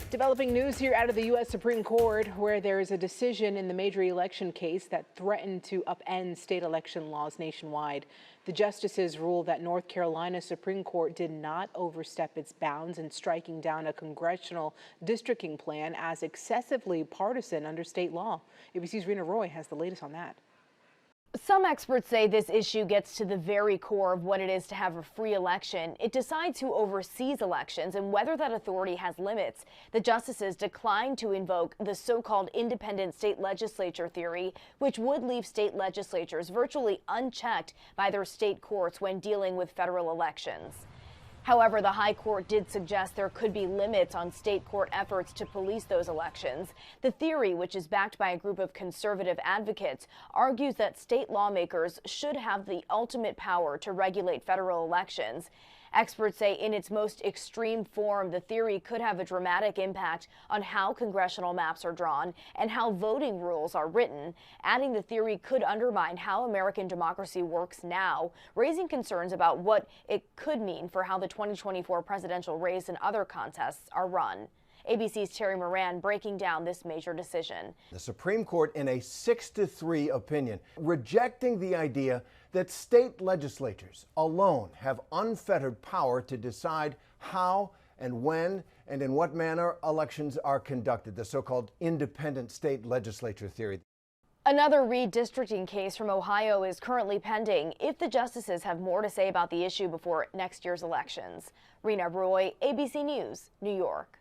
Developing news here out of the U.S. Supreme Court, where there is a decision in the major election case that threatened to upend state election laws nationwide. The justices ruled that North Carolina Supreme Court did not overstep its bounds in striking down a congressional districting plan as excessively partisan under state law. ABC's Rena Roy has the latest on that. Some experts say this issue gets to the very core of what it is to have a free election. It decides who oversees elections and whether that authority has limits. The justices declined to invoke the so-called independent state legislature theory, which would leave state legislatures virtually unchecked by their state courts when dealing with federal elections. However, the High Court did suggest there could be limits on state court efforts to police those elections. The theory, which is backed by a group of conservative advocates, argues that state lawmakers should have the ultimate power to regulate federal elections. Experts say in its most extreme form, the theory could have a dramatic impact on how congressional maps are drawn and how voting rules are written. Adding the theory could undermine how American democracy works now, raising concerns about what it could mean for how the 2024 presidential race and other contests are run. ABC's Terry Moran breaking down this major decision. The Supreme Court, in a 6-3 opinion, rejecting the idea that state legislatures alone have unfettered power to decide how and when and in what manner elections are conducted, the so-called independent state legislature theory. Another redistricting case from Ohio is currently pending if the justices have more to say about the issue before next year's elections. Rena Roy, ABC News, New York.